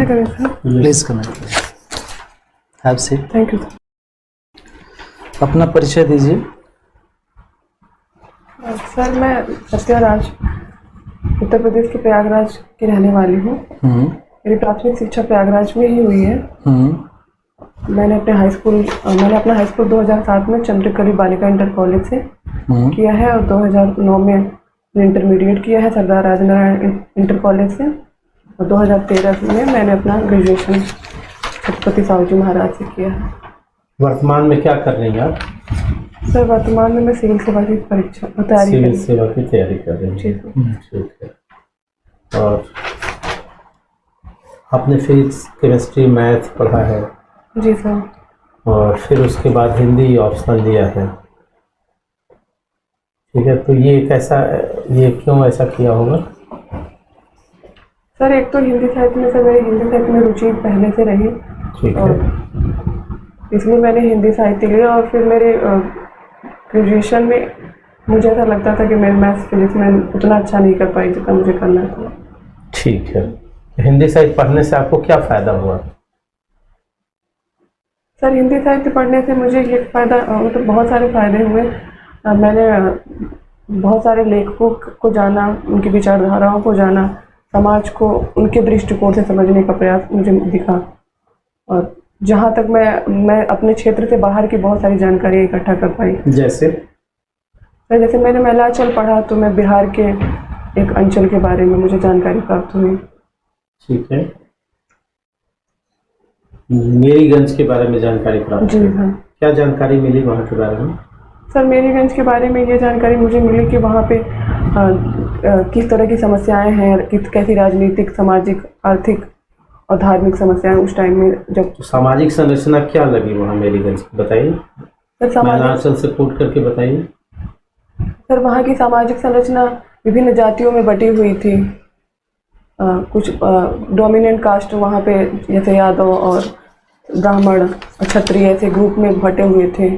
करें sir? Please come have seat. Thank you अपना परिचय दीजिए। सर, मैं सत्याराज उत्तर प्रदेश के प्रयागराज की रहने वाली हूँ। मेरी प्राथमिक शिक्षा प्रयागराज में ही हुई है। मैंने अपना हाई स्कूल 2007 में चंद्रकली बालिका इंटर कॉलेज से किया है और 2009 में इंटरमीडिएट किया है सरदार राजनारायण इंटर कॉलेज से, और 2013 में मैंने अपना ग्रेजुएशन छत्रपति साहू जी महाराज से किया है। वर्तमान में क्या कर रही हैं आप? सर, वर्तमान में मैं सिविल सेवा की परीक्षा तैयारी कर रही हैं। ठीक है। और आपने फिजिक्स, केमिस्ट्री, मैथ पढ़ा है? जी सर। और फिर उसके बाद हिंदी ऑप्शनल लिया है। ठीक है, तो ये क्यों ऐसा किया होगा? सर, एक तो हिंदी साहित्य में मेरी हिंदी साहित्य में रुचि पहले से रही। ठीक है। इसलिए मैंने हिंदी साहित्य लिया और फिर मेरे ग्रेजुएशन में मुझे ऐसा लगता था कि मैं मैथ्स फिजिक्स में उतना अच्छा नहीं कर पाई जितना मुझे करना था। ठीक है। हिंदी साहित्य पढ़ने से आपको क्या फ़ायदा हुआ? सर, हिंदी साहित्य पढ़ने से मुझे ये फ़ायदा, मतलब बहुत सारे फ़ायदे हुए। मैंने बहुत सारे लेखकों को जाना, उनकी विचारधाराओं को जाना, समाज को उनके दृष्टिकोण से समझने का प्रयास मुझे दिखा। और जहाँ तक मैं अपने क्षेत्र से बाहर की बहुत सारी जानकारी इकट्ठा कर पाई। जैसे मैंने महिलांचल पढ़ा तो मैं बिहार के एक अंचल के बारे में मुझे जानकारी प्राप्त हुई। ठीक है। मेरीगंज के बारे में जानकारी प्राप्त जी हाँ। क्या जानकारी मिली वहाँ के बारे में? सर, मेरीगंज के बारे में ये जानकारी मुझे मिली कि वहाँ पे किस तरह की समस्याएं हैं, कैसी राजनीतिक, सामाजिक, आर्थिक और धार्मिक समस्याएं उस टाइम में जब। तो सामाजिक संरचना क्या लगी वहाँ मेरीगंज की, बताइए। महिलांचल से कोट करके बताइए। सर, वहाँ की सामाजिक संरचना विभिन्न जातियों में बटी हुई थी। कुछ डोमिनेंट कास्ट वहाँ पे जैसे यादव और ब्राह्मण, क्षत्रिय ऐसे ग्रुप में बटे हुए थे,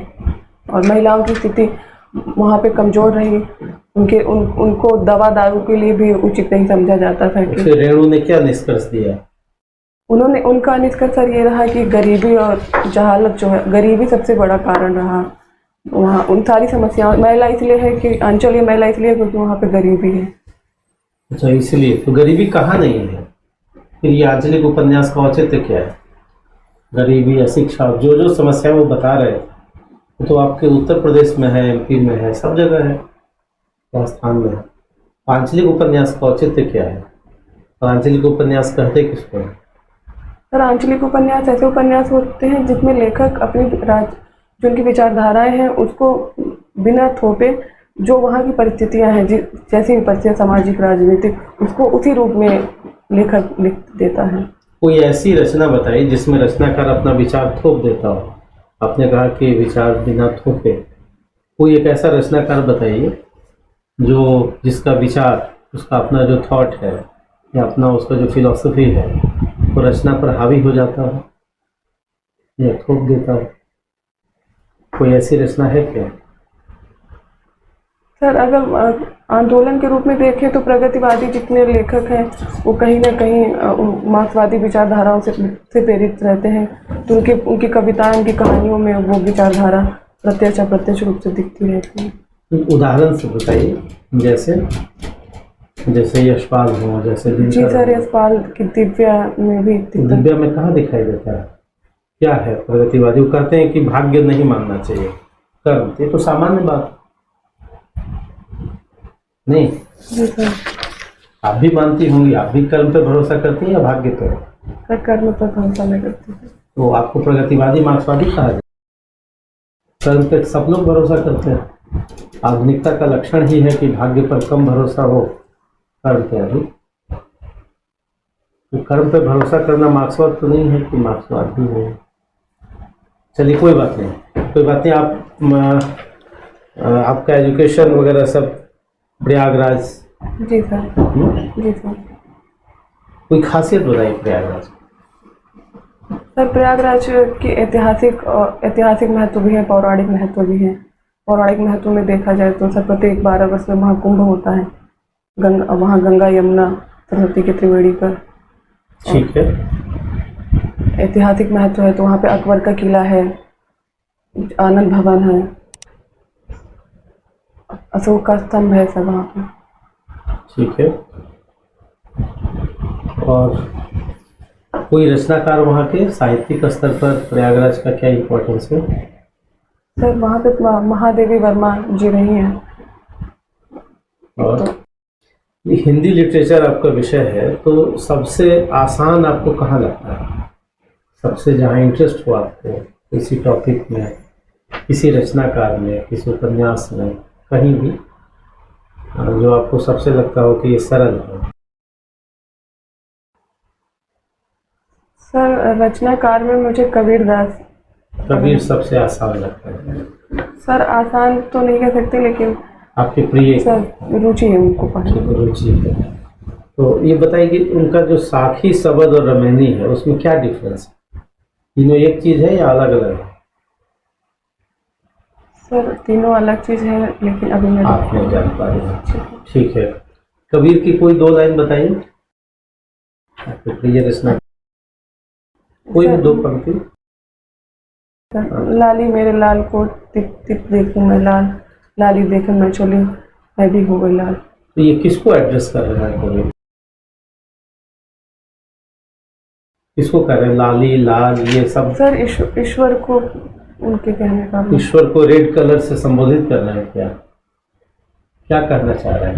और महिलाओं की स्थिति वहाँ पे कमज़ोर रही। उनको दवा दारू के लिए भी उचित नहीं समझा जाता था। कि रेणु ने क्या निष्कर्ष दिया? उनका निष्कर्ष सर ये रहा कि गरीबी और जहालत जो है, गरीबी सबसे बड़ा कारण रहा वहाँ। उन सारी समस्याओं, महिला इसलिए है कि अंचलीय महिला इसलिए क्योंकि वहाँ पे गरीबी है। अच्छा, इसलिए। तो गरीबी कहाँ नहीं है? फिर ये आंचलिक उपन्यास का औचित्य क्या है? गरीबी, अशिक्षा, जो समस्या वो बता रहे हैं तो आपके उत्तर प्रदेश में है, MP में है, सब जगह है, राजस्थान में है। आंचलिक उपन्यास का औचित्य क्या है? और आंचलिक उपन्यास कहते किसको है? सर, आंचलिक उपन्यास ऐसे उपन्यास होते हैं जिसमें लेखक अपनी जो उनकी विचारधाराएं हैं उसको बिना थोपे, जो वहाँ की परिस्थितियाँ हैं, जैसी भी परिस्थितियाँ सामाजिक, राजनीतिक, उसको उसी रूप में लेखक लिख देता है। कोई ऐसी रचना बताइए जिसमें रचनाकार अपना विचार थोप देता हो। आपने कहा कि विचार बिना थोपे, कोई एक ऐसा रचनाकार बताइए जिसका विचार, उसका अपना जो थॉट है या अपना उसका जो फिलॉसफी है वो रचना पर हावी हो जाता हो या थोप देता हो। कोई ऐसी रचना है क्या? सर, अगर आंदोलन के रूप में देखें तो प्रगतिवादी जितने लेखक हैं वो कहीं ना कहीं मार्क्सवादी विचारधाराओं से प्रेरित रहते हैं, तो उनकी कविताएं, उनकी कहानियों में वो विचारधारा प्रत्यक्ष अप्रत्यक्ष रूप से दिखती रहती है। उदाहरण से बताइए। जैसे यशपाल हो, जैसे जी सर, यशपाल की दिव्या में भी। दिव्या में कहाँ दिखाई देता है? क्या है प्रगतिवादी? वो कहते हैं कि भाग्य नहीं मानना चाहिए, कर्म। ये तो सामान्य बात नहीं। जी सर। आप भी मानती होंगी, आप भी कर्म पे भरोसा करती हैं या भाग्य पे? सर, कर्म पर भरोसा नहीं करती है। तो आपको प्रगतिवादी, मार्क्सवादी कहा जाए? कर्म पे सब लोग भरोसा करते हैं। आधुनिकता का लक्षण ही है कि भाग्य पर कम भरोसा हो, कर्म पे अधिक। तो कर्म पे भरोसा करना मार्क्सवाद तो नहीं है कि मार्क्सवाद भी है। चलिए, कोई बात नहीं। आपका एजुकेशन वगैरह सब प्रयागराज? जी सर। जी सर। कोई खासियत बताइए प्रयागराज? सर, प्रयागराज की ऐतिहासिक महत्व भी है, पौराणिक महत्व भी है। पौराणिक महत्व में देखा जाए तो सर, प्रत्येक 12 वर्ष में महाकुंभ होता है वहाँ गंगा, यमुना, सरस्वती के त्रिवेणी पर। ठीक है। ऐतिहासिक महत्व है, तो वहाँ पे अकबर का किला है, आनंद भवन है, अशोक का स्तंभ है, सब वहाँ पे। ठीक है। और कोई रचनाकार वहाँ के साहित्यिक स्तर पर प्रयागराज का क्या इम्पोर्टेंस है? सर वहाँ पे महादेवी वर्मा जी रही हैं। और ये हिंदी लिटरेचर आपका विषय है, तो सबसे आसान आपको कहाँ लगता है? सबसे जहाँ इंटरेस्ट हो आपको किसी टॉपिक में, किसी रचनाकार में, किसी उपन्यास में, कहीं भी जो आपको सबसे लगता हो कि ये सरल है? सर रचनाकार में मुझे कबीरदास। कबीर सबसे आसान लगता है? सर आसान तो नहीं कह सकते, लेकिन आपकी प्रिय सर रुचि है उनको पढ़ने में। रुचि है। तो ये बताइए कि उनका जो साखी, शबद और रमैनी है, उसमें क्या डिफरेंस है? तीनों एक चीज़ है या अलग अलग है? सर तीनों अलग चीज़ है, लेकिन अभी मैं आप नहीं जान पा रहे हैं। ठीक है। कबीर की कोई 2 लाइन बताइए, आपके प्रिय रचना, कोई भी 2 पंक्ति। लाली मेरे लाल को तिप तिप देखूं मैं लाल, लाली देखूं मैं चली मैं भी हो गई लाल। तो ये किसको एड्रेस कर रहा है कबीर? किसको कर रहे हैं? लाली, लाल, ये सब सर ईश्वर को, उनके कहने का ईश्वर को रेड कलर से संबोधित कर रहे हैं क्या? क्या कहना चाह रहे हैं?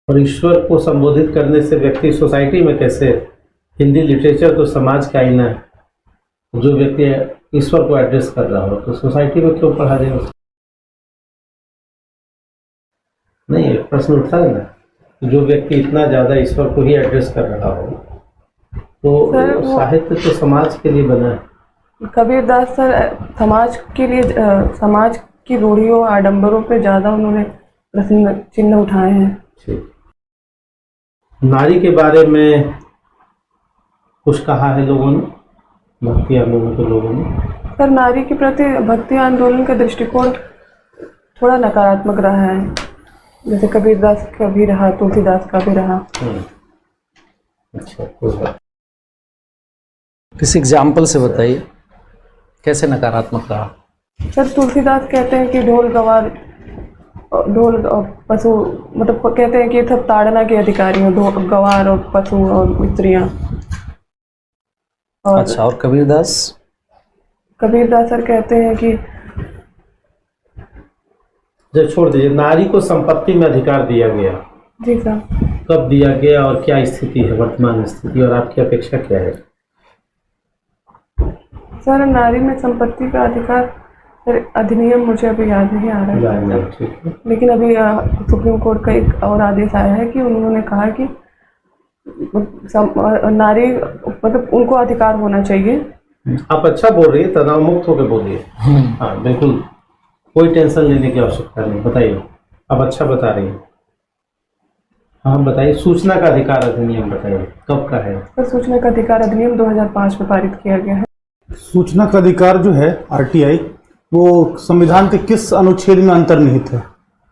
और ईश्वर को संबोधित करने से व्यक्ति सोसाइटी में कैसे? हिंदी लिटरेचर तो समाज का आईना है। जो व्यक्ति ईश्वर को एड्रेस कर रहा हो तो सोसाइटी में क्यों पढ़ा जाए उसको? नहीं, एक प्रश्न उठता है ना, जो व्यक्ति इतना ज़्यादा ईश्वर को ही एड्रेस कर रहा हो तो साहित्य तो समाज के लिए बना है। कबीरदास सर समाज के लिए, समाज की रूढ़ियों आडंबरों पे ज़्यादा उन्होंने प्रश्न चिन्ह उठाए हैं। ठीक। नारी के बारे में कुछ कहा है लोगों ने, भक्ति आंदोलन के लोगों ने? सर नारी के प्रति भक्ति आंदोलन का दृष्टिकोण थोड़ा नकारात्मक रहा है, जैसे कबीरदास का भी रहा, तुलसीदास का भी रहा। अच्छा, किसी एग्जाम्पल से बताइए कैसे नकारात्मक रहा? सर तुलसीदास कहते हैं कि ढोल गवार, ढोल पशु, मतलब कहते हैं कि सब ताड़ना के अधिकारी हो, गवार और पशु और स्त्रियाँ। अच्छा, और कबीरदास? कबीरदास सर कहते हैं कि जो छोड़ दीजिए, नारी को संपत्ति में अधिकार दिया गया। जी सर। कब दिया गया और क्या स्थिति है, वर्तमान स्थिति, और आपकी अपेक्षा क्या है? सर नारी में संपत्ति का अधिकार, सर अधिनियम मुझे अभी याद नहीं आ रहा है, लेकिन अभी सुप्रीम कोर्ट का एक और आदेश आया है कि उन्होंने कहा कि नारी, मतलब उनको अधिकार होना चाहिए। आप अच्छा बोल रही है, तनाव मुक्त होकर बोलिए। हाँ बिल्कुल, कोई टेंशन लेने की आवश्यकता नहीं। बताइए, आप अच्छा बता रही हैं। हाँ बताइए, सूचना का अधिकार अधिनियम बताइए, कब का है? सर सूचना का अधिकार अधिनियम 2005 में पारित किया गया है। सूचना का अधिकार जो है आरटीआई, वो संविधान के किस अनुच्छेद में अंतर्निहित है?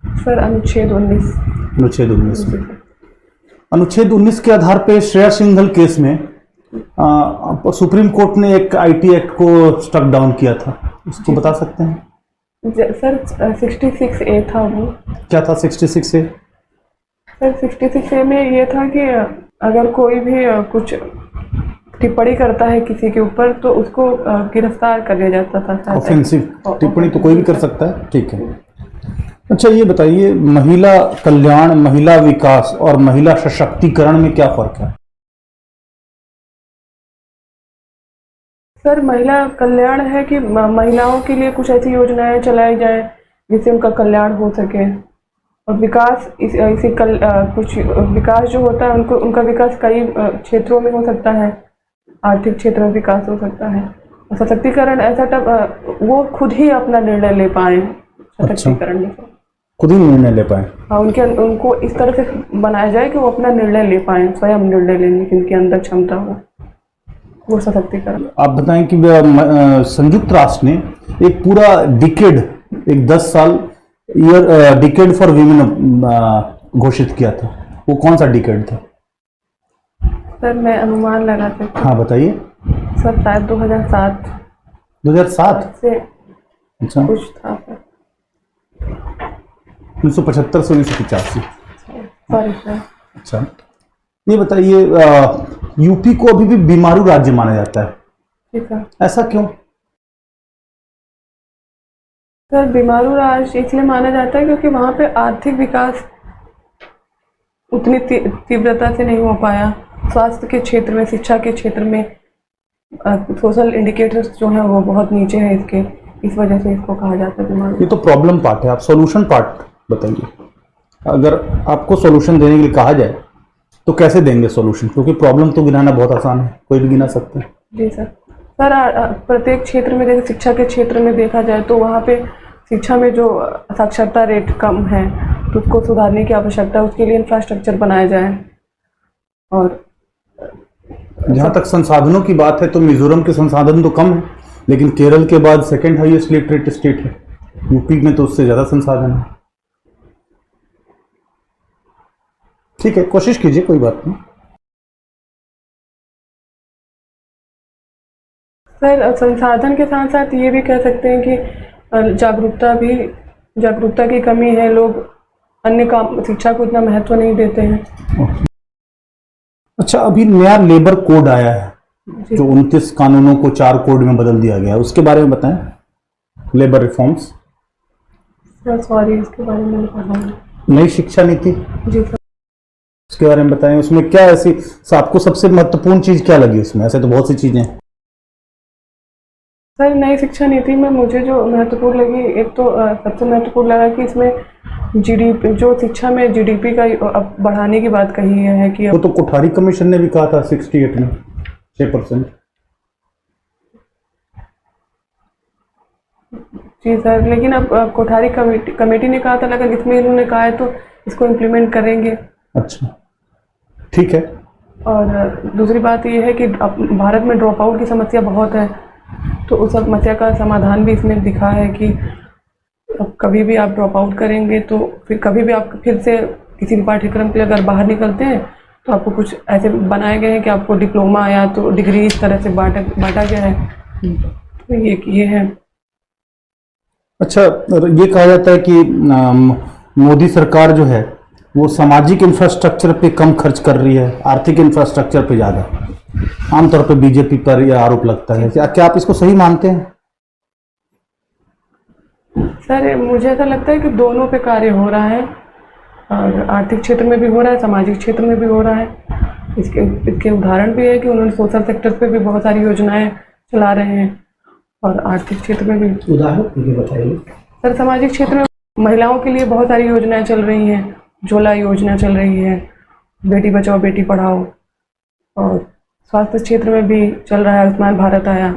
सर अनुच्छेद 19। अनुच्छेद 19 में। अनुच्छेद 19 के आधार पे श्रेया सिंघल केस में सुप्रीम कोर्ट ने एक आईटी एक्ट को स्ट्रक डाउन किया था, उसको बता सकते हैं? सर 66A था वो। क्या था 66A? सर 66A में ये था कि अगर कोई भी कुछ टिप्पणी करता है किसी के ऊपर तो उसको गिरफ्तार कर लिया जाता था। ऑफेंसिव टिप्पणी तो कोई भी कर सकता है, ठीक है। अच्छा ये बताइए, महिला कल्याण, महिला विकास और महिला सशक्तिकरण में क्या फर्क है? सर महिला कल्याण है कि महिलाओं के लिए कुछ ऐसी योजनाएं चलाई जाए जिससे उनका कल्याण हो सके, और विकास कुछ विकास जो होता है उनका विकास कई क्षेत्रों में हो सकता है, आर्थिक क्षेत्र में विकास हो सकता है। और सशक्तिकरण ऐसा वो खुद ही अपना निर्णय ले पाए, सशक्तिकरण में खुद ही निर्णय ले पाए। हाँ, उनको इस तरह से बनाया जाए कि वो अपना निर्णय ले पाए, स्वयं निर्णय लेने की उनके अंदर क्षमता हो, वो सशक्तिकरण। आप बताएं कि संयुक्त राष्ट्र ने एक पूरा डिकेड, एक 10 साल डिकेड फॉर वीमेन घोषित किया था, वो कौन सा डिकेड था? सर मैं अनुमान लगा सकती हाँ बताइए। हूँ सर, शायद 2007 2007 से अच्छा, कुछ था सर। 1975 से 1985। Sorry sir. अच्छा, ये बताइए, यूपी को अभी भी बीमारू राज्य माना जाता है, ठीक है ऐसा क्यों? सर, बीमारू राज्य इसलिए माना जाता है क्योंकि वहाँ पे आर्थिक विकास उतनी तीव्रता से नहीं हो पाया। स्वास्थ्य के क्षेत्र में, शिक्षा के क्षेत्र में सोशल इंडिकेटर्स जो हैं वो बहुत नीचे हैं इसके, इस वजह से इसको कहा जाता है बीमारू। ये तो प्रॉब्लम पार्ट है, आप सॉल्यूशन पार्ट बताइए। अगर आपको सॉल्यूशन देने के लिए कहा जाए तो कैसे देंगे सॉल्यूशन, क्योंकि प्रॉब्लम तो गिनाना बहुत आसान है, कोई भी गिना सकता है। जी सर। सर प्रत्येक क्षेत्र में, जैसे शिक्षा के क्षेत्र में देखा जाए तो वहाँ पे शिक्षा में जो साक्षरता रेट कम है तो उसको सुधारने की आवश्यकता है, उसके लिए इंफ्रास्ट्रक्चर बनाया जाए। और जहाँ तक संसाधनों की बात है तो मिजोरम के संसाधन तो कम है, लेकिन केरल के बाद सेकंड हाईएस्ट लिटरेट स्टेट है। यूपी में तो उससे ज़्यादा संसाधन है। ठीक है, कोशिश कीजिए, कोई बात नहीं। सर संसाधन के साथ साथ ये भी कह सकते हैं कि जागरूकता की कमी है। लोग अन्य काम, शिक्षा को इतना महत्व नहीं देते हैं। अच्छा, अभी नया लेबर कोड आया है जी। जो 29 कानूनों को 4 कोड में बदल दिया गया है, उसके बारे में बताएं। Labour reforms. सर सॉरी, इसके बारे में नहीं पता है। नई शिक्षा नीति, जी सर। उसके बारे में बताएं। उसमें क्या ऐसी आपको सबसे महत्वपूर्ण चीज क्या लगी उसमें? ऐसे तो बहुत सी चीजें हैं। सर नई शिक्षा नीति में मुझे जो महत्वपूर्ण लगी, एक तो सबसे महत्वपूर्ण लगा कि इसमें जीडीपी, जो शिक्षा में जीडीपी का अब बढ़ाने की बात कही है कि वो तो कोठारी कमीशन ने भी कहा था 68 में 6%। जी सर, लेकिन अब कोठारी कमेटी ने कहा था, लेकिन इसमें इन्होंने कहा है तो इसको इम्प्लीमेंट करेंगे। अच्छा, ठीक है। और दूसरी बात ये है कि अब भारत में ड्रॉप आउट की समस्या बहुत है, तो उस समस्या का समाधान भी इसमें दिखा है कि अब कभी भी आप ड्रॉप आउट करेंगे तो फिर कभी भी आप फिर से किसी भी पाठ्यक्रम के लिए अगर बाहर निकलते हैं तो आपको कुछ ऐसे बनाए गए हैं कि आपको डिप्लोमा या तो डिग्री इस तरह से बांटा गया है। तो ये है। अच्छा, ये कहा जाता है कि मोदी सरकार जो है वो सामाजिक इंफ्रास्ट्रक्चर पे कम खर्च कर रही है, आर्थिक इंफ्रास्ट्रक्चर पे ज़्यादा। आमतौर पे बीजेपी पर यह आरोप लगता है, क्या आप इसको सही मानते हैं? सर मुझे ऐसा लगता है कि दोनों पे कार्य हो रहा है, और आर्थिक क्षेत्र में भी हो रहा है, सामाजिक क्षेत्र में भी हो रहा है। इसके उदाहरण भी है कि उन्होंने सोशल सेक्टर पे भी बहुत सारी योजनाएं चला रहे हैं, और आर्थिक क्षेत्र में भी। उदाहरण बताइए। सर सामाजिक क्षेत्र में महिलाओं के लिए बहुत सारी योजनाएं चल रही हैं, झोला योजना चल रही है, बेटी बचाओ बेटी पढ़ाओ, और स्वास्थ्य क्षेत्र में भी चल रहा है, आयुष्मान भारत आया।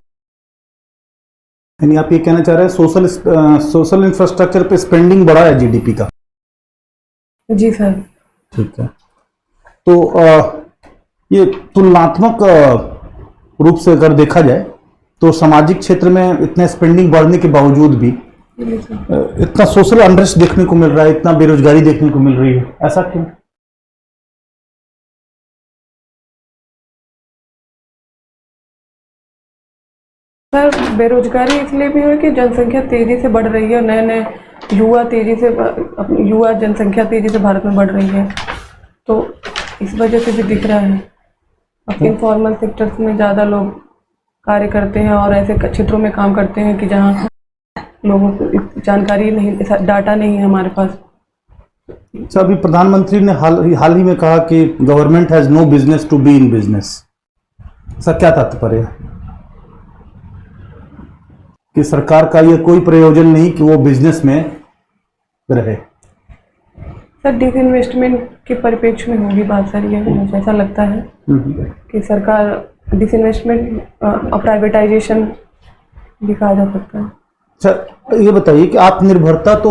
यानी आप ये कहना चाह रहे हैं सोशल इंफ्रास्ट्रक्चर पे स्पेंडिंग बढ़ा है जीडीपी का? जी सर। ठीक है। तो ये तुलनात्मक रूप से अगर देखा जाए तो सामाजिक क्षेत्र में इतने स्पेंडिंग बढ़ने के बावजूद भी इतना सोशल अनरेस्ट देखने को मिल रहा है, इतना बेरोजगारी देखने को मिल रही है, ऐसा क्यों? सर बेरोजगारी इसलिए भी है कि जनसंख्या तेजी से बढ़ रही है, नए नए युवा जनसंख्या तेजी से भारत में बढ़ रही है, तो इस वजह से भी दिख रहा है। अब इनफॉर्मल सेक्टर्स में ज़्यादा लोग कार्य करते हैं और ऐसे क्षेत्रों में काम करते हैं कि जहाँ लोगों को जानकारी नहीं, डाटा नहीं है हमारे पास। अच्छा, अभी प्रधानमंत्री ने हाल ही में कहा कि government has no business to be in business. ऐसा क्या तात्पर्य है कि सरकार का यह कोई प्रयोजन नहीं कि वो बिजनेस में रहे? सर डिसइन्वेस्टमेंट के परिप्रेक्ष्य में होगी बात सर, ये मुझे ऐसा लगता है कि सरकार डिसइन्वेस्टमेंट और प्राइवेटाइजेशन भी कहा जा सकता है। अच्छा, ये बताइए कि आत्मनिर्भरता तो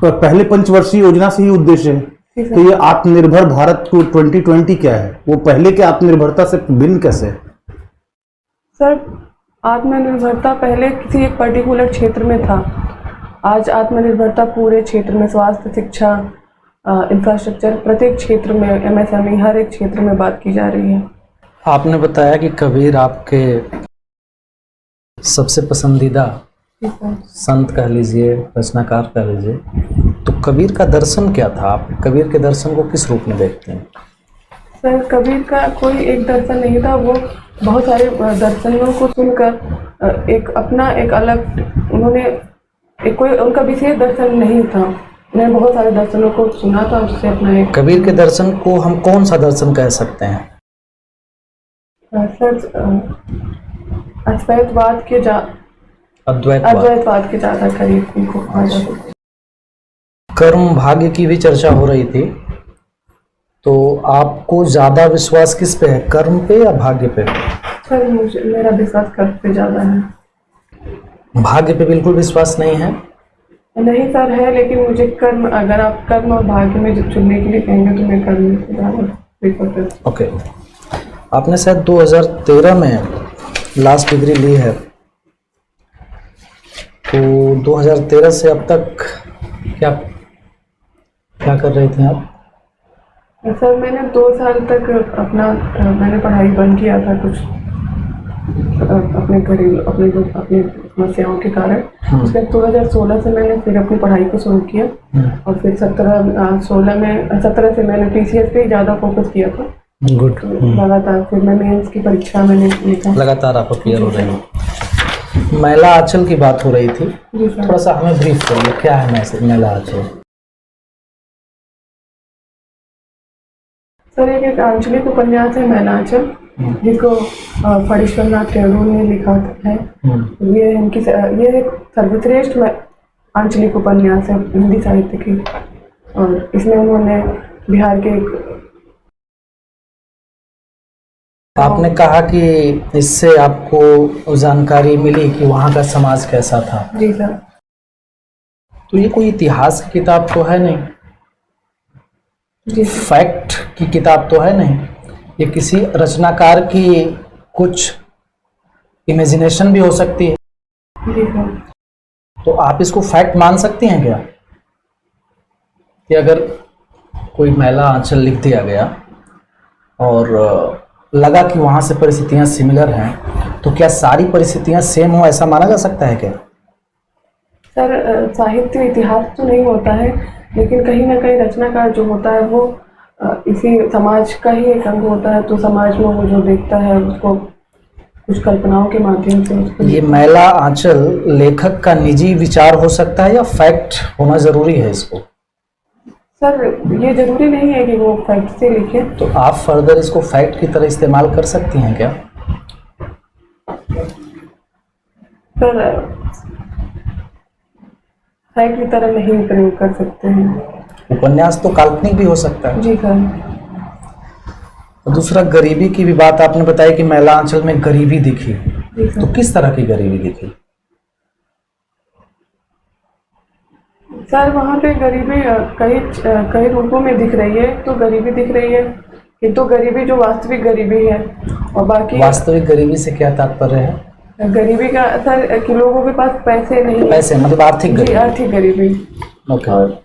पहले पंचवर्षीय योजना से ही उद्देश्य है, तो ये आत्मनिर्भर भारत को 2020 क्या है, वो पहले के आत्मनिर्भरता से भिन्न कैसे है? सर आत्मनिर्भरता पहले किसी एक पर्टिकुलर क्षेत्र में था, आज आत्मनिर्भरता पूरे क्षेत्र में, स्वास्थ्य, शिक्षा, इंफ्रास्ट्रक्चर प्रत्येक क्षेत्र में, एमएसएमई हर एक क्षेत्र में बात की जा रही है। आपने बताया कि कबीर आपके सबसे पसंदीदा संत कह लीजिए, रचनाकार कह लीजिए, तो कबीर का दर्शन क्या था? आप कबीर के दर्शन को किस रूप में देखते हैं? सर, कबीर का कोई एक दर्शन नहीं था, वो बहुत सारे दर्शनों को सुनकर एक अपना एक अलग, उन्होंने एक कोई उनका विशेष दर्शन नहीं था, उन्होंने बहुत सारे दर्शनों को सुना था, उससे अपना एक। कबीर के दर्शन को हम कौन सा दर्शन कह सकते हैं? सर, अद्वैतवाद के अद्वैतवाद के ज्यादा करीब उनको कहा जा सकता है। कर्म भाग्य की भी चर्चा हो रही थी, तो आपको ज्यादा विश्वास किस पे है, कर्म पे या भाग्य पे? सर, मेरा विश्वास कर्म पे ज्यादा है। भाग्य पे बिल्कुल विश्वास नहीं है? नहीं सर, है, लेकिन मुझे कर्म, अगर आप कर्म और भाग्य में जो चुनने के लिए कहेंगे तो मैं कर्म में ज्यादा प्रेफर करती हूँ। ओके, आपने शायद 2013 में लास्ट डिग्री ली है, तो 2013 से अब तक क्या कर रहे थे आप? सर, मैंने 2 साल तक अपना मैंने पढ़ाई बंद किया था, कुछ अपने घरेलू अपनी समस्याओं के कारण। उसके 2016 से मैंने फिर अपनी पढ़ाई को शुरू किया, और फिर 17 से मैंने टीसीएस पे ज़्यादा फोकस किया था। गुड। लगातार फिर मैं मेंस की परीक्षा मैंने लिखा, लगातार आप क्लियर हो रहे हैं। महिला आंचल की बात हो रही थी, जी सर। थोड़ा सा हमें ब्रीफ करिए, क्या है मैसेज महिला आंचल? सर, एक आंचलिक उपन्यास है महिला आंचल, जिसको फणीश्वरनाथ टैगोर ने लिखा है। ये एक सर्वश्रेष्ठ आंचलिक उपन्यास है हिंदी साहित्य की, और इसमें उन्होंने बिहार के आपने कहा कि इससे आपको जानकारी मिली कि वहाँ का समाज कैसा था। जी सर। तो ये कोई इतिहास की किताब तो है नहीं, जी, फैक्ट की किताब तो है नहीं, ये किसी रचनाकार की कुछ इमेजिनेशन भी हो सकती है। जी सर। तो आप इसको फैक्ट मान सकती हैं क्या, कि अगर कोई महिला आंचल लिख दिया गया और लगा कि वहाँ से परिस्थितियाँ सिमिलर हैं, तो क्या सारी परिस्थितियाँ सेम हो, ऐसा माना जा सकता है क्या? सर, साहित्य इतिहास तो नहीं होता है, लेकिन कहीं ना कहीं रचनाकार जो होता है वो इसी समाज का ही एक अंग होता है, तो समाज में वो जो देखता है उसको कुछ कल्पनाओं के माध्यम से उसको। ये महिला आंचल लेखक का निजी विचार हो सकता है या फैक्ट होना जरूरी है इसको? सर, ये जरूरी नहीं है कि वो फैक्ट से लिखे। तो आप फर्दर इसको फैक्ट की तरह इस्तेमाल कर सकती हैं क्या? सर, फैक्ट की तरह नहीं प्रयोग कर सकते हैं। उपन्यास तो काल्पनिक भी हो सकता है। जी सर। और दूसरा, गरीबी की भी बात आपने बताई कि महिला आंचल में गरीबी दिखी, जी सर। तो किस तरह की गरीबी दिखी? सर, वहाँ पे गरीबी कई रूपों में दिख रही है। तो गरीबी दिख रही है कि तो गरीबी जो वास्तविक गरीबी है, और बाकी वास्तविक गरीबी से क्या तात्पर्य है? गरीबी का सर कि लोगों के पास पैसे नहीं है। पैसे मतलब आर्थिक जी, गरीबी। आर्थिक गरीबी। ओके। और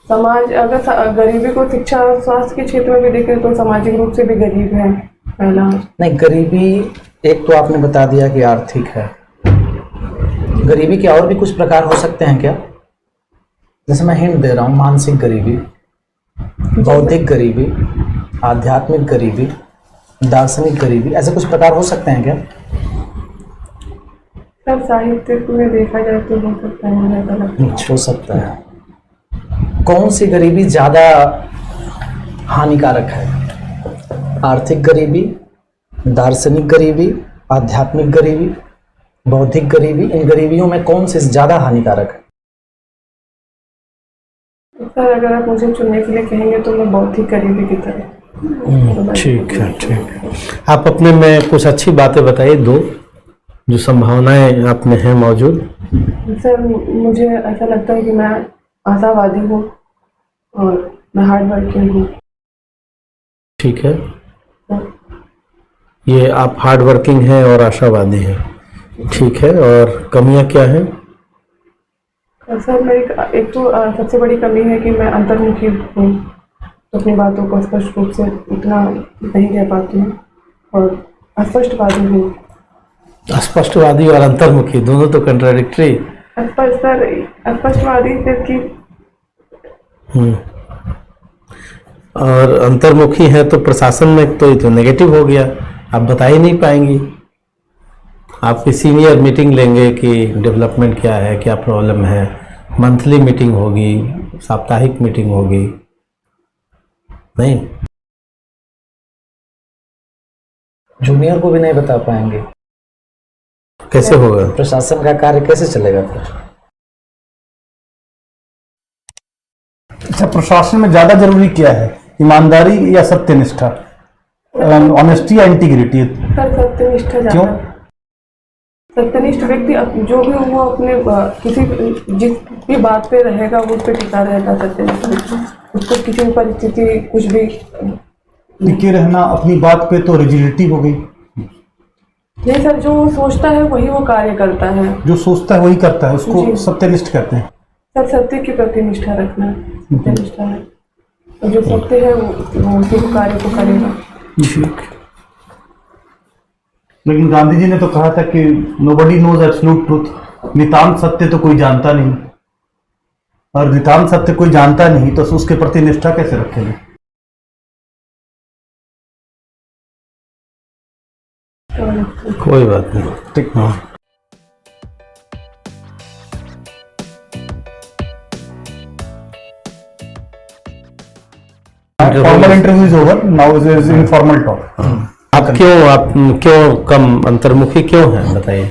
समाज, अगर गरीबी को शिक्षा और स्वास्थ्य के क्षेत्र में भी देखें तो सामाजिक रूप से भी गरीब है पहला। नहीं, गरीबी एक तो आपने बता दिया कि आर्थिक है, गरीबी के और भी कुछ प्रकार हो सकते हैं क्या? जैसे मैं हिंट दे रहा हूँ, मानसिक गरीबी, बौद्धिक गरीबी, आध्यात्मिक गरीबी, दार्शनिक गरीबी, ऐसे कुछ प्रकार हो सकते हैं क्या? सर, साहित्य में देखा जाए तो हो सकता है, मुझे ऐसा लगता है। हो सकता है। कौन सी गरीबी ज़्यादा हानिकारक है? आर्थिक गरीबी, दार्शनिक गरीबी, आध्यात्मिक गरीबी, बौद्धिक गरीबी, इन गरीबियों में कौन सी ज़्यादा हानिकारक है? सर, अगर आप मुझे चुनने के लिए कहेंगे तो मैं बौद्धिक गरीबी की तरह। ठीक है, ठीक है। आप अपने में कुछ अच्छी बातें बताइए, दो जो संभावनाएं आप में हैं मौजूद। सर, मुझे ऐसा लगता है कि मैं आशावादी हूँ और मैं हार्ड वर्किंग हूँ। ठीक है, ये आप हार्ड वर्किंग हैं और आशावादी हैं, ठीक है। और कमियां क्या हैं? सर मेरी एक तो सबसे बड़ी कमी है कि मैं अंतर्मुखी हूँ, तो अपनी बातों को स्पष्ट रूप से इतना नहीं कह पाती हूँ और अस्पष्टवादी हूँ। स्पष्टवादी और अंतर्मुखी दोनों तो कंट्राडिक्टरी। अस्पष्टवादी सिर्फ की और अंतर्मुखी है तो प्रशासन में तो ये तो नेगेटिव हो गया, आप बता ही नहीं पाएंगी। आपकी सीनियर मीटिंग लेंगे कि डेवलपमेंट क्या है, क्या प्रॉब्लम है, मंथली मीटिंग होगी, साप्ताहिक मीटिंग होगी, नहीं जूनियर को भी नहीं बता पाएंगे, कैसे होगा? प्रशासन का कार्य कैसे चलेगा फिर? अच्छा, प्रशासन में ज्यादा जरूरी क्या है, ईमानदारी या सत्यनिष्ठा, ऑनेस्टी या इंटीग्रिटी? सर सत्यनिष्ठा क्यों? ज्यादा। सत्यनिष्ठ व्यक्ति जो भी हो वो अपने किसी जिस भी बात पे रहेगा वो उस पे टिका रहेगा। सत्यनिष्ठ व्यक्ति उसको किसी भी परिस्थिति कुछ भी टिके रहना अपनी बात पे तो रिजिडिटी हो गई। नहीं सर, जो वो सोचता है वही वो कार्य करता है, जो सोचता है वही करता है, उसको जी। सत्यनिष्ठ कहते हैं। सर सत्य के प्रति निष्ठा रखना सत्यनिष्ठा है, और जो सत्य है वो उसी को कार्य को करेगा। लेकिन गांधी जी ने तो कहा था कि नोबडी नोज एब्सोल्यूट ट्रूथ, नितांत सत्य तो कोई जानता नहीं, और नितांत सत्य कोई जानता नहीं तो उसके प्रति निष्ठा कैसे रखेंगे? कोई बात नहीं, ठीक। हाँ। Formal interview is over, now is informal talk. आप क्यों कम अंतर्मुखी क्यों हैं, बताइए।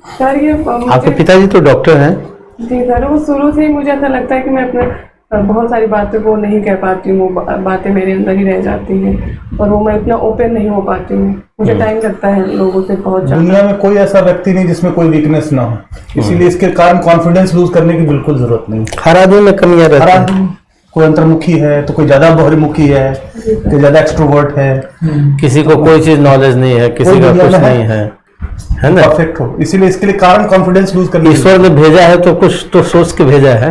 सर ये आपके पिताजी तो डॉक्टर हैं। जी सर, वो शुरू से ही मुझे ऐसा लगता है कि मैं अपने बहुत सारी बातें वो नहीं कह पाती हूँ, वो बातें मेरे अंदर ही रह जाती हैं और वो मैं इतना ओपन नहीं हो पाती हूँ। मुझे टाइम लगता है लोगों से बहुत ज्यादा। दुनिया में कोई ऐसा व्यक्ति नहीं जिसमें कोई वीकनेस ना हो, इसीलिए इसके कारण कॉन्फिडेंस लूज करने की बिल्कुल जरूरत नहीं। हर आदमी में कमियां रहती हैं। कोई अंतर्मुखी है तो कोई ज्यादा बहिर्मुखी है, कोई ज्यादा एक्सट्रोवर्ट है, किसी को कोई चीज नॉलेज नहीं है, किसी का कुछ नहीं है ना, परफेक्ट हो। इसीलिए इसके लिए कारण कॉन्फिडेंस लूज करने। ईश्वर ने भेजा है तो कुछ तो सोच के भेजा है,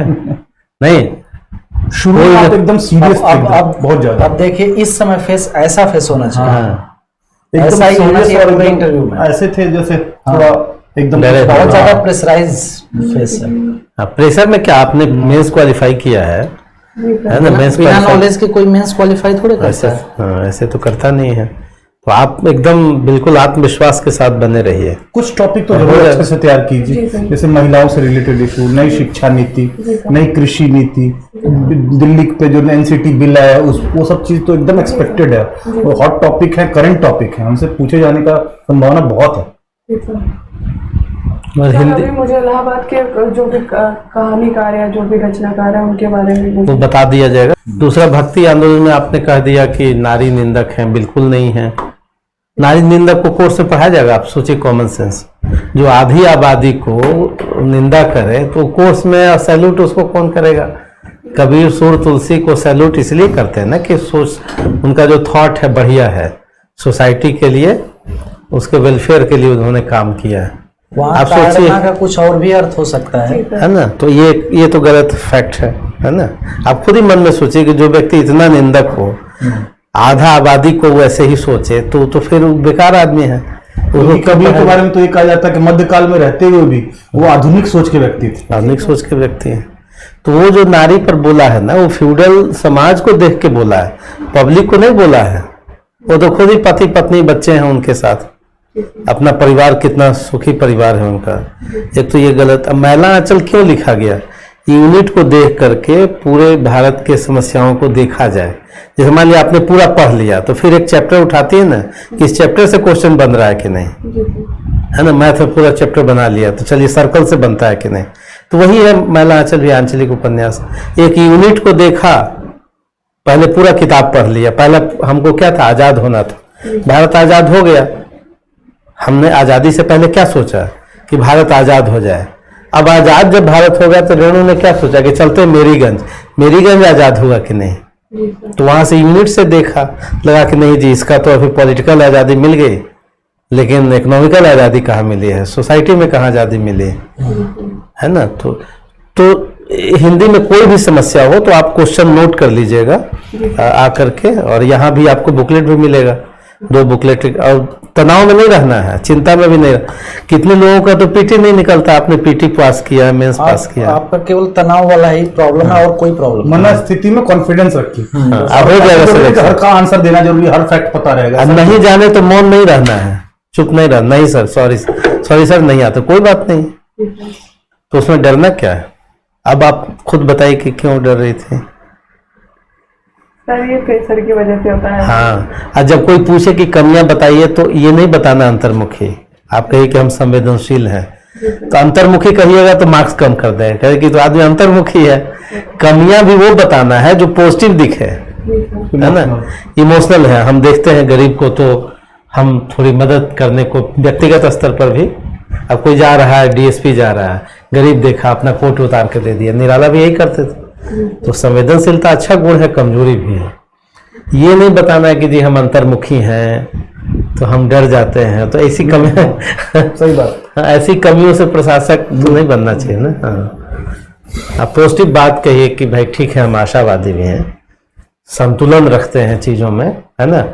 नहीं शुरू में आप एकदम सीरियस थे, अब बहुत ज्यादा। अब देखिए इस समय ऐसा फेस होना चाहिए। हाँ, एकदम ऐसा ही होना serious चाहिए और पूरे एकदम इंटरव्यू में। ऐसे थे जैसे थोड़ा एकदम Direct। बहुत हाँ। ज्यादा प्रेशराइज फेस है। प्रेशर में क्या, आपने मेंस क्वालिफाई किया है ना, मेंस बिना क्वालिफाई नॉलेज के कोई मेंस क्वालिफाई थोड़े ऐसे, करता है। हाँ, ऐसे तो करता नहीं है। तो आप एकदम बिल्कुल आत्मविश्वास के साथ बने रहिए। कुछ टॉपिक तो जरूर अच्छे से तैयार कीजिए, जी सर। जैसे महिलाओं से रिलेटेड इशू, नई शिक्षा नीति, जी सर। नई कृषि नीति, दिल्ली पे जो एनसीटी बिल आया है वो सब चीज तो एकदम एक्सपेक्टेड है, वो हॉट टॉपिक है, करंट टॉपिक है, हमसे पूछे जाने का संभावना बहुत है। ठीक है। और सर, हिंदी अभी मुझे इलाहाबाद के जो भी कहानीकार या जो भी रचनाकार है उनके बारे में वो मुझे बता दिया जाएगा। दूसरा, भक्ति आंदोलन में आपने कह दिया कि नारी निंदक हैं, बिल्कुल नहीं है। नारी निंदक को कोर्स में पढ़ाया जाएगा? आप सोचिए, कॉमन सेंस, जो आधी आबादी को निंदा करे तो कोर्स में सैल्यूट उसको कौन करेगा? कबीर सूर तुलसी को सैल्यूट इसलिए करते हैं ना कि सोच, उनका जो थॉट है बढ़िया है, सोसाइटी के लिए, उसके वेलफेयर के लिए उन्होंने काम किया है। वहाँ आप सोचिए, ताड़ना का कुछ और भी अर्थ हो सकता है ना, तो ये तो गलत फैक्ट है ना। आप खुद ही मन में सोचिए कि जो व्यक्ति इतना निंदक हो, आधा आबादी को वैसे ही सोचे तो फिर बेकार आदमी है। कबीर के बारे में तो ये कहा जाता है कि मध्यकाल में रहते हुए भी वो आधुनिक सोच के व्यक्ति थे। आधुनिक सोच के व्यक्ति हैं। तो वो जो नारी पर बोला है ना, वो फ्यूडल समाज को देख के बोला है, पब्लिक को नहीं बोला है। वो तो खुद ही पति पत्नी बच्चे हैं उनके साथ, अपना परिवार कितना सुखी परिवार है उनका। एक तो ये गलत। अब महिला आंचल क्यों लिखा गया? यूनिट को देख करके पूरे भारत के समस्याओं को देखा जाए। जैसे मान लिया आपने पूरा पढ़ लिया तो फिर एक चैप्टर उठाती है ना कि इस चैप्टर से क्वेश्चन बन रहा है कि नहीं, है ना। मैथ में पूरा चैप्टर बना लिया तो चलिए सर्कल से बनता है कि नहीं। तो वही है महिला आंचल भी आंचलिक उपन्यास। एक यूनिट को देखा, पहले पूरा किताब पढ़ लिया। पहले हमको क्या था, आजाद होना था। भारत आजाद हो गया, हमने आजादी से पहले क्या सोचा कि भारत आजाद हो जाए। अब आजाद जब भारत हो गया तो रेणु ने क्या सोचा कि चलते मेरीगंज आजाद हुआ कि नहीं। तो वहां से यूनिट से देखा, लगा कि नहीं जी, इसका तो अभी पॉलिटिकल आजादी मिल गई, लेकिन इकोनॉमिकल आजादी कहाँ मिली है, सोसाइटी में कहाँ आजादी मिली है ना। तो तो हिंदी में कोई भी समस्या हो तो आप क्वेश्चन नोट कर लीजिएगा आकर के, और यहाँ भी आपको बुकलेट भी मिलेगा, 2 बुकलेट। और तनाव में नहीं रहना है, चिंता में भी नहीं कितने लोगों का तो पीटी नहीं निकलता, आपने पीटी पास किया है, मेंस पास किया। आपका केवल तनाव वाला ही प्रॉब्लम है और कोई प्रॉब्लम मन स्थिति में कॉन्फिडेंस रखिए। अब हो जाएगा, हर का आंसर देना जरूरी, हर फैक्ट पता रहेगा। नहीं जाने तो मौन नहीं रहना है, चुप नहीं रहना, नहीं सर सॉरी सर नहीं आता, कोई बात नहीं, तो उसमें डरना क्या है। अब आप खुद बताइए कि क्यों डर रही थी। सर ये प्रेशर की वजह से होता है। हाँ, और जब कोई पूछे कि कमियां बताइए तो ये नहीं बताना अंतर्मुखी, आप कहिए कि हम संवेदनशील हैं। तो अंतर्मुखी कहिएगा तो मार्क्स कम कर देगा, कहे कि तो आदमी अंतर्मुखी है। कमियां भी वो बताना है जो पॉजिटिव दिखे, है ना, इमोशनल है। हम देखते हैं गरीब को तो हम थोड़ी मदद करने को व्यक्तिगत स्तर पर भी, अब कोई जा रहा है, डीएसपी जा रहा है, गरीब देखा अपना कोट उतार के दे दिया, निराला भी यही करते थे। तो संवेदनशीलता अच्छा गुण है, कमजोरी भी है। ये नहीं बताना है कि जी हम अंतर्मुखी हैं तो हम डर जाते हैं, तो ऐसी कमियां सही बात, ऐसी कमियों से प्रशासक तो नहीं बनना चाहिए ना। हाँ, आप पॉजिटिव बात कहिए कि भाई ठीक है, हम आशावादी भी हैं, संतुलन रखते हैं चीजों में, है ना,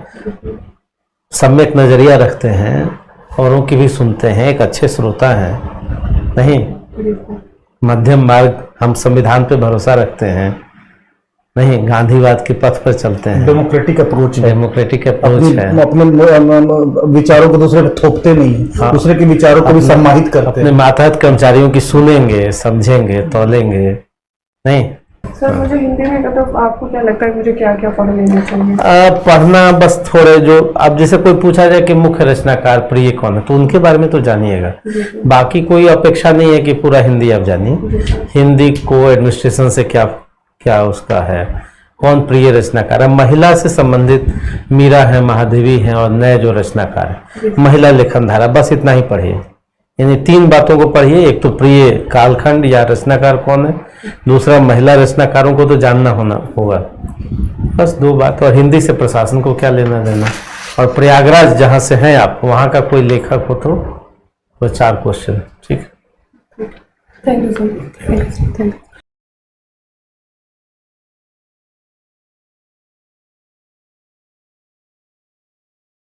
सम्यक नजरिया रखते हैं, औरों की भी सुनते हैं, एक अच्छे श्रोता हैं, नहीं मध्यम मार्ग, हम संविधान पे भरोसा रखते हैं, नहीं गांधीवाद के पथ पर चलते हैं, डेमोक्रेटिक अप्रोच है, डेमोक्रेटिक अप्रोच है, अपने विचारों को दूसरे पे थोपते नहीं। हाँ, दूसरे के विचारों को भी सम्मानित करते अपने मातहत कर्मचारियों की सुनेंगे, समझेंगे, तौलेंगे। नहीं सर मुझे हिंदी में तो आपको क्या लगता है मुझे क्या क्या पढ़ लेना चाहिए? पढ़ना बस थोड़े, जो अब जैसे कोई पूछा जाए कि मुख्य रचनाकार प्रिय कौन है, तो उनके बारे में तो जानिएगा, बाकी कोई अपेक्षा नहीं है कि पूरा हिंदी आप जानिए। हिंदी को एडमिनिस्ट्रेशन से क्या क्या उसका है, कौन प्रिय रचनाकार है, महिला से संबंधित मीरा है, महादेवी है, और नए जो रचनाकार है महिला लेखन धारा, बस इतना ही पढ़िए। यानी 3 बातों को पढ़िए, एक तो प्रिय कालखंड या रचनाकार कौन है, दूसरा महिला रचनाकारों को तो जानना होगा, बस 2 बात। और हिंदी से प्रशासन को क्या लेना देना, और प्रयागराज जहाँ से हैं आप, वहाँ का कोई लेखक हो तो वो 4 क्वेश्चन। ठीक, thank you sir, thank you.